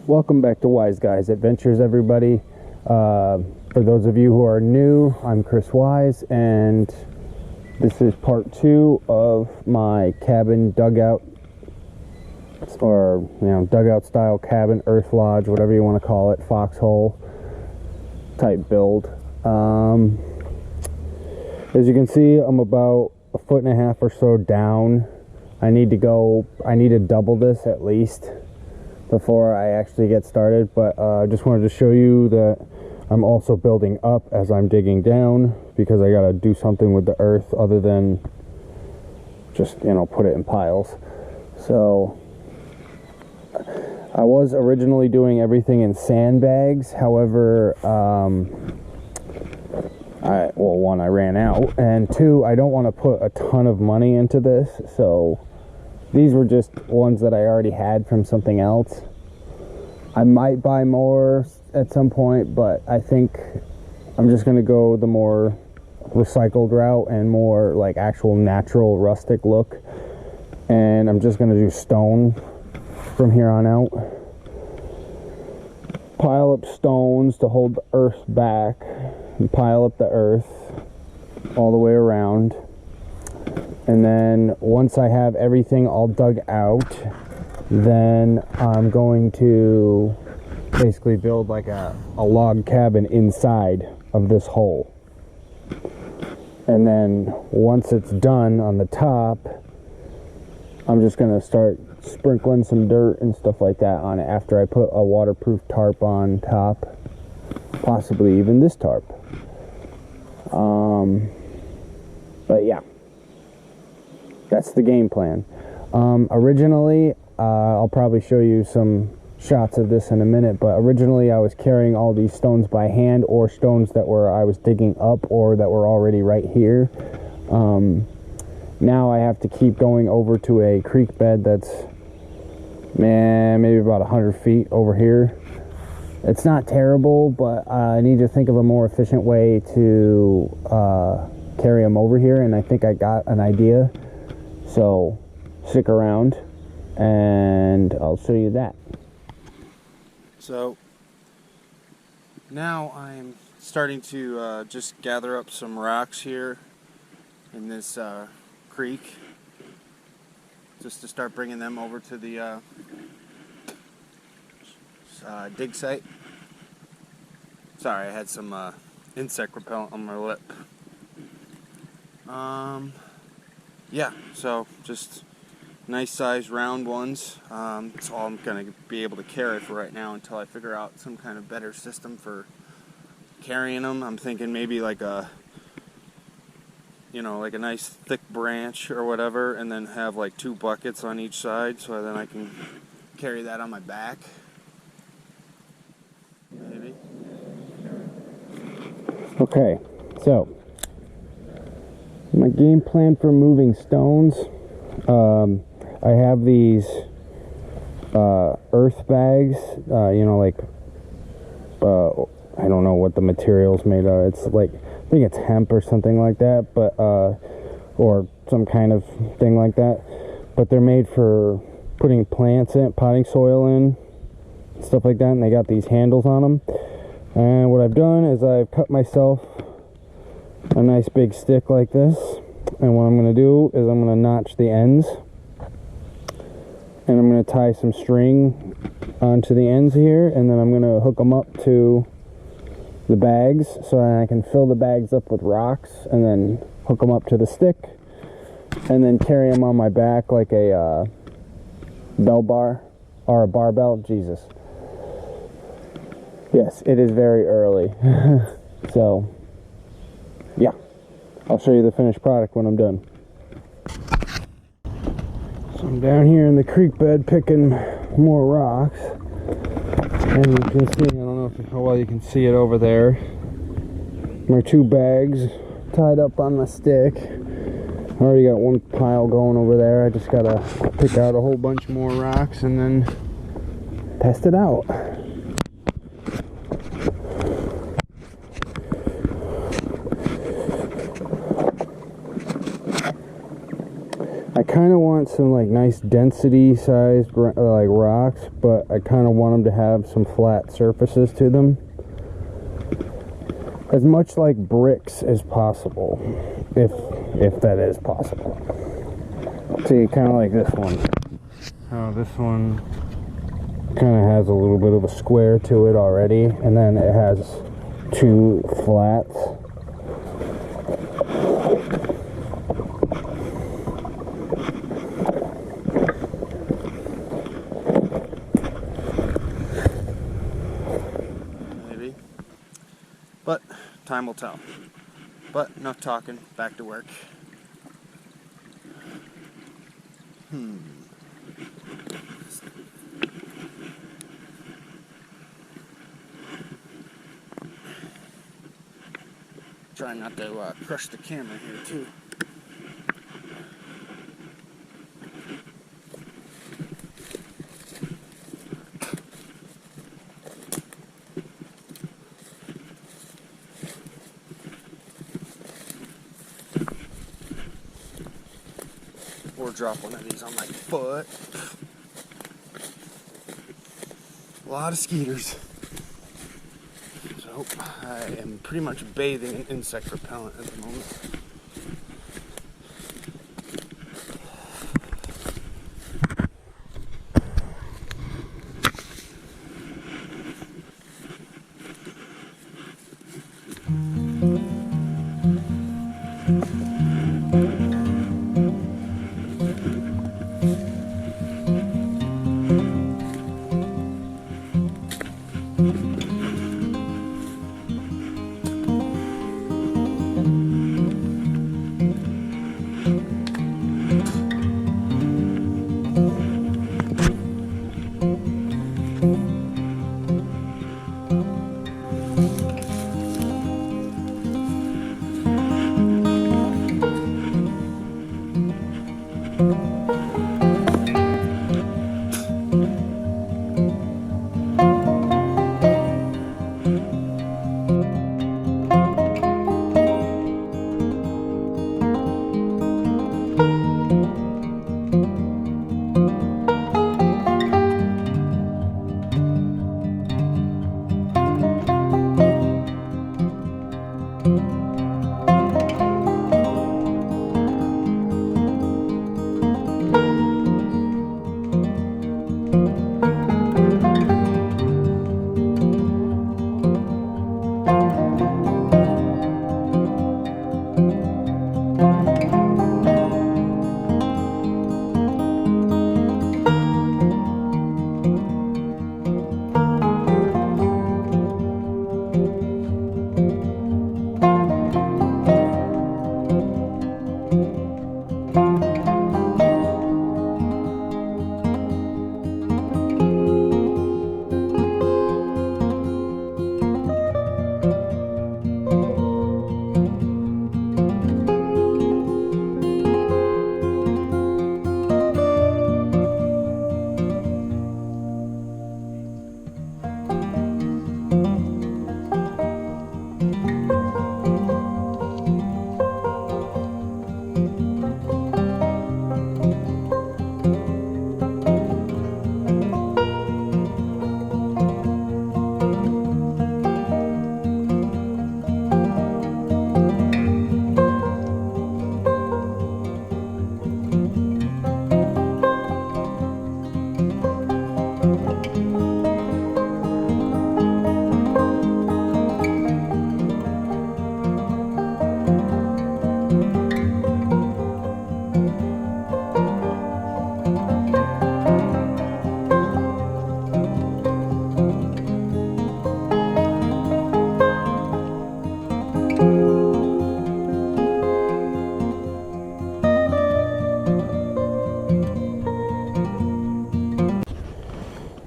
Welcome back to Wise Guys Adventures, everybody. For those of you who are new, I'm Chris Wise, and this is part 2 of my cabin dugout, or dugout style cabin, earth lodge, whatever you want to call it, foxhole type build. As you can see, I'm about 1.5 feet or so down. I need to double this at least before I actually get started, but I just wanted to show you that I'm also building up as I'm digging down, because I gotta do something with the earth other than just put it in piles. So I was originally doing everything in sandbags. However, one, I ran out, and two, I don't want to put a ton of money into this, so these were just ones that I already had from something else. I might buy more at some point, but I think I'm just going to go the more recycled route and more like actual natural rustic look. And I'm just going to do stone from here on out. Pile up stones to hold the earth back, and pile up the earth all the way around. And then once I have everything all dug out, then I'm going to basically build like a log cabin inside of this hole. And then once it's done on the top, I'm just going to start sprinkling some dirt and stuff like that on it after I put a waterproof tarp on top, possibly even this tarp. But yeah, that's the game plan. Originally, I'll probably show you some shots of this in a minute, but originally I was carrying all these stones by hand, or stones that I was digging up or that were already right here. Now I have to keep going over to a creek bed that's maybe about 100 feet over here. It's not terrible, but I need to think of a more efficient way to carry them over here, and I think I got an idea. So stick around and I'll show you that. So now I'm starting to just gather up some rocks here in this creek, just to start bringing them over to the dig site. Sorry, I had some insect repellent on my lip. Yeah, so just nice size round ones. That's all I'm going to be able to carry for right now until I figure out some kind of better system for carrying them. I'm thinking maybe like a nice thick branch or whatever, and then have like 2 buckets on each side, so then I can carry that on my back. Maybe. Okay, so my game plan for moving stones. I have these earth bags, I don't know what the material's made of. It's like, I think it's hemp or something like that, but or some kind of thing like that. But they're made for putting plants in, potting soil in, stuff like that, and they got these handles on them. And what I've done is I've cut myself a nice big stick like this, and what I'm going to do is I'm going to notch the ends, and I'm going to tie some string onto the ends here, and then I'm going to hook them up to the bags so that I can fill the bags up with rocks, and then hook them up to the stick, and then carry them on my back like a bell bar or a barbell. Jesus, yes, it is very early. So yeah, I'll show you the finished product when I'm done. So I'm down here in the creek bed picking more rocks, and you can see, I don't know how well you can see it over there, my 2 bags tied up on the stick. I already got 1 pile going over there. I just gotta pick out a whole bunch more rocks and then test it out. I kind of want some like nice density sized like rocks, but I kind of want them to have some flat surfaces to them, as much like bricks as possible, if that is possible. See, kind of like this one. This one kind of has a little bit of a square to it already, and then it has two flats. Maybe. But time will tell. But enough talking, back to work. Trying not to crush the camera here too. Or drop one of these on my foot. A lot of skeeters. So I am pretty much bathing in insect repellent at the moment.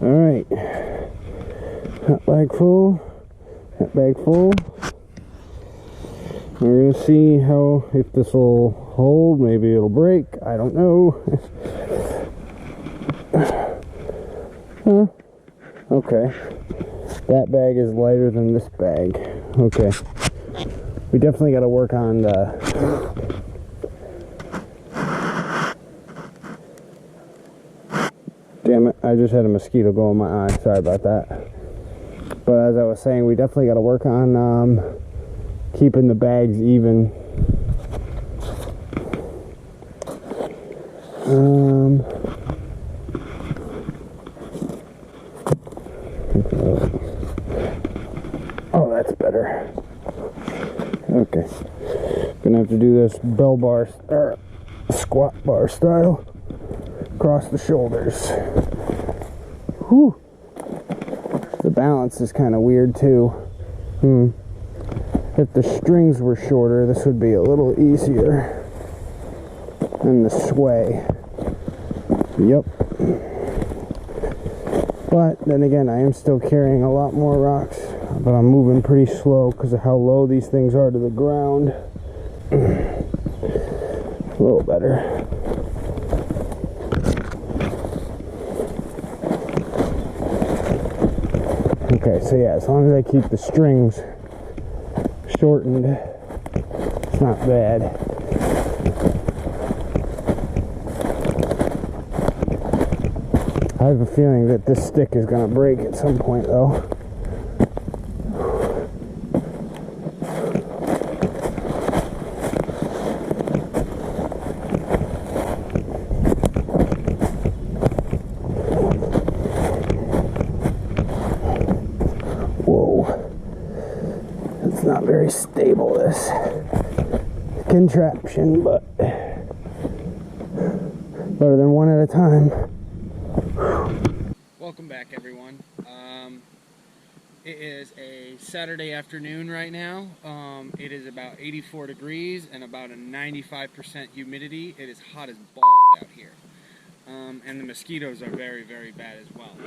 Alright, that bag full, that bag full. We're gonna see how, if this will hold, maybe it'll break, I don't know. Huh, okay, that bag is lighter than this bag. Okay, we definitely got to work on the I just had a mosquito go in my eye. Sorry about that. But as I was saying, we definitely got to work on keeping the bags even. Oh, that's better. Okay. Gonna have to do this bell bar, or squat bar style, across the shoulders. Whew. The balance is kind of weird too. If the strings were shorter, this would be a little easier. And the sway. Yep. But then again, I am still carrying a lot more rocks, but I'm moving pretty slow because of how low these things are to the ground. A little better. Okay, so yeah, as long as I keep the strings shortened, it's not bad. I have a feeling that this stick is going to break at some point, though. Whoa. It's not very stable, this contraption, but better than one at a time. Welcome back, everyone. It is a Saturday afternoon right now. It is about 84 degrees and about a 95% humidity. It is hot as balls out here. And the mosquitoes are very, very bad as well.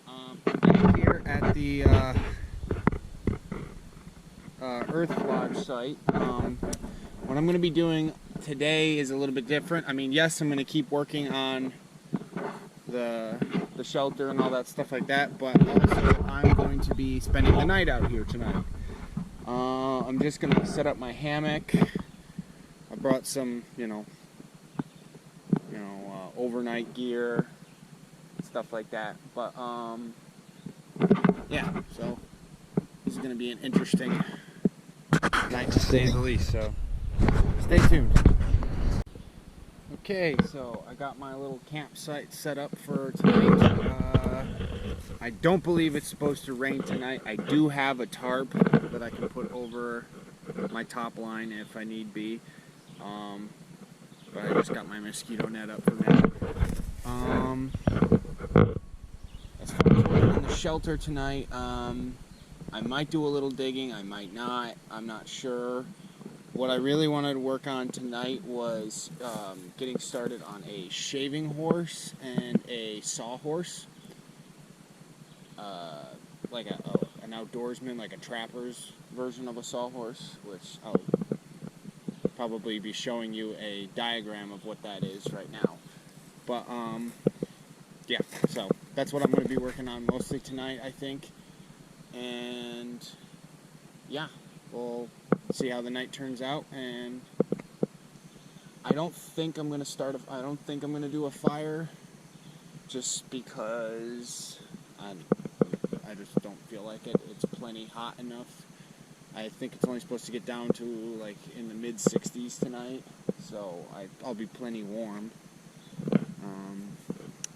I'm here at the Earth Lodge site. What I'm going to be doing today is a little bit different. I mean, yes, I'm going to keep working on the shelter and all that stuff like that, but also I'm going to be spending the night out here tonight. I'm just going to set up my hammock. I brought some, overnight gear, stuff like that. But yeah, so this is going to be an interesting night to say the least. So stay tuned. Okay, so I got my little campsite set up for tonight. I don't believe it's supposed to rain tonight. I do have a tarp that I can put over my top line if I need be. But I just got my mosquito net up for now. As far as working on the shelter tonight, I might do a little digging, I might not, I'm not sure. What I really wanted to work on tonight was getting started on a shaving horse and a sawhorse. Like an outdoorsman, like a trapper's version of a sawhorse, which I'll probably be showing you a diagram of what that is right now. But, yeah, so that's what I'm going to be working on mostly tonight, I think. And, yeah, we'll see how the night turns out, and I don't think I'm gonna do a fire, just because I just don't feel like it. It's plenty hot enough. I think it's only supposed to get down to like in the mid 60s tonight, so I'll be plenty warm.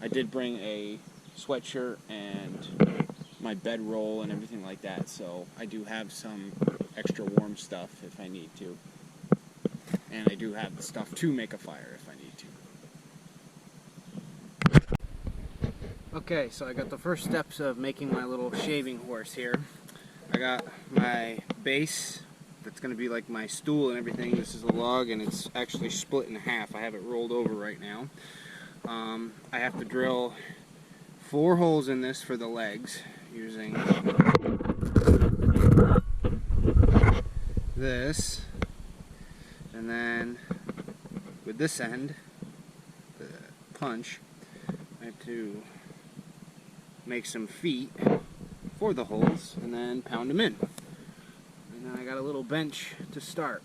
I did bring a sweatshirt and my bedroll and everything like that, so I do have some extra warm stuff if I need to, and I do have the stuff to make a fire if I need to. Okay, so I got the first steps of making my little shaving horse here. I got my base that's going to be like my stool and everything. This is a log and it's actually split in half. I have it rolled over right now. I have to drill 4 holes in this for the legs using this, and then with this end, the punch, I have to make some feet for the holes and then pound them in. And then I got a little bench to start.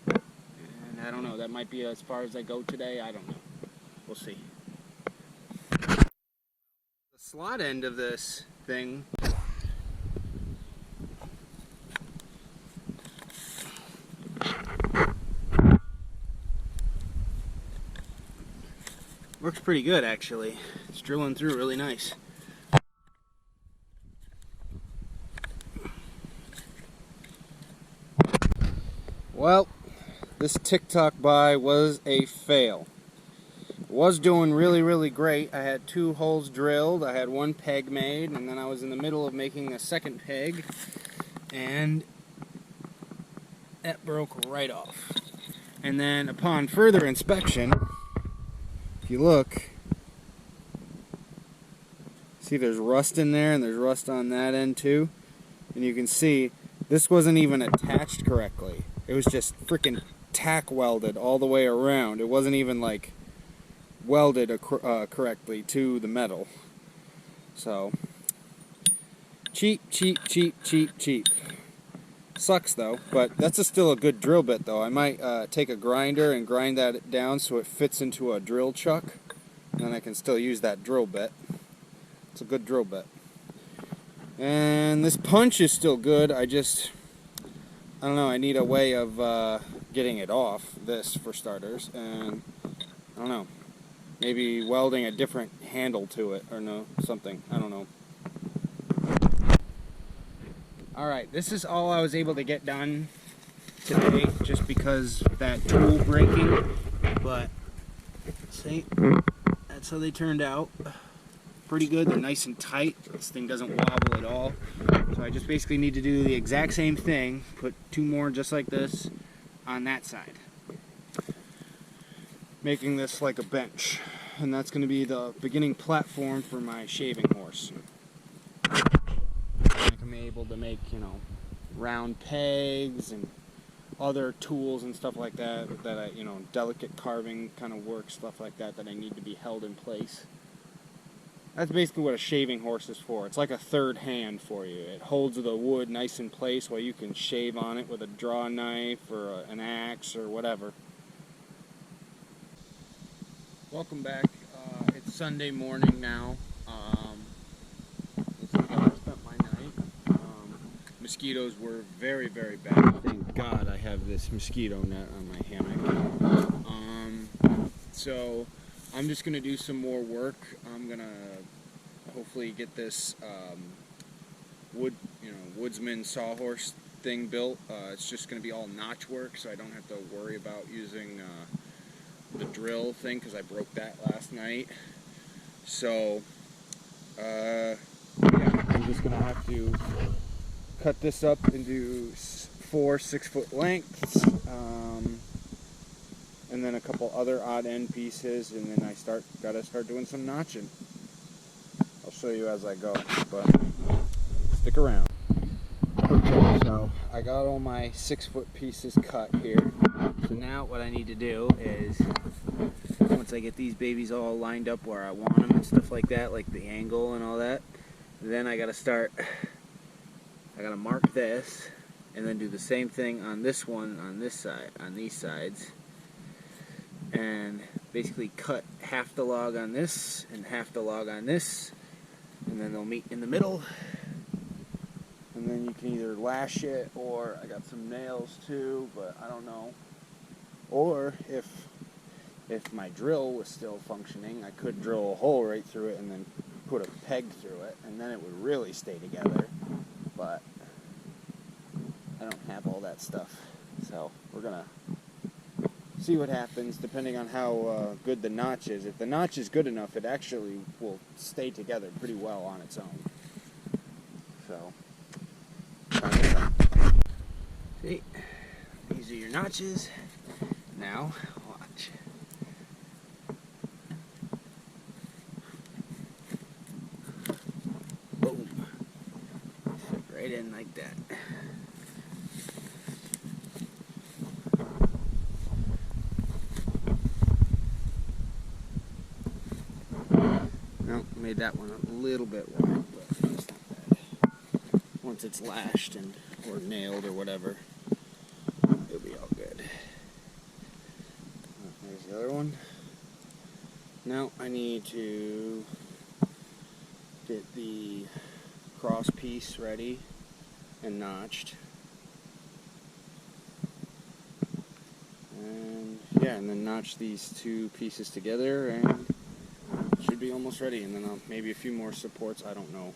And I don't know, that might be as far as I go today, I don't know. We'll see. slot end of this thing works pretty good, actually. It's drilling through really nice. Well, this TikTok buy was a fail. It was doing really great. I had 2 holes drilled, I had 1 peg made, and then I was in the middle of making a second peg, and that broke right off. And then upon further inspection, if you look, see there's rust in there and there's rust on that end too. And you can see this wasn't even attached correctly. It was just freaking tack welded all the way around. It wasn't even like welded correctly to the metal. So cheap. Sucks though, but that's still a good drill bit though. I might take a grinder and grind that down so it fits into a drill chuck, and then I can still use that drill bit. It's a good drill bit. And this punch is still good. I don't know, I need a way of getting it off, this for starters, and I don't know, maybe welding a different handle to it or something, I don't know. Alright, this is all I was able to get done today, just because of that tool breaking, but see, that's how they turned out. Pretty good, they're nice and tight, this thing doesn't wobble at all. So I just basically need to do the exact same thing, put 2 more just like this on that side, making this like a bench, and that's going to be the beginning platform for my shaving horse. I'm able to make, you know, round pegs and other tools and stuff like that I, you know, delicate carving kind of work, stuff like that I need to be held in place. That's basically what a shaving horse is for. It's like a third hand for you. It holds the wood nice in place while you can shave on it with a draw knife or an axe or whatever. Welcome back. It's Sunday morning now. This is how I spent my night. Mosquitoes were very bad. Thank God I have this mosquito net on my hammock. So I'm just gonna do some more work. I'm gonna hopefully get this woodsman sawhorse thing built. It's just gonna be all notch work, so I don't have to worry about using the drill thing, because I broke that last night. So yeah, I'm just gonna have to cut this up into 4 6-foot lengths, and then a couple other odd end pieces, and then I gotta start doing some notching. I'll show you as I go, but stick around. Okay, so I got all my 6-foot pieces cut here. So now what I need to do is, once I get these babies all lined up where I want them and stuff like that, like the angle and all that, then I gotta mark this, and then do the same thing on this one, on this side, on these sides, and basically cut half the log on this and half the log on this, and then they'll meet in the middle, and then you can either lash it, or I got some nails too, but I don't know. Or if my drill was still functioning, I could drill a hole right through it and then put a peg through it, and then it would really stay together. But I don't have all that stuff, so we're gonna see what happens depending on how good the notch is. If the notch is good enough, it actually will stay together pretty well on its own. So see, these are your notches. Now watch. Boom. Fit right in like that. Well, made that one a little bit wide, but it's not bad. Once it's lashed or nailed or whatever, it'll be all good. There's the other one. Now I need to get the cross piece ready and notched. And yeah, and then notch these two pieces together and should be almost ready. And then maybe a few more supports, I don't know.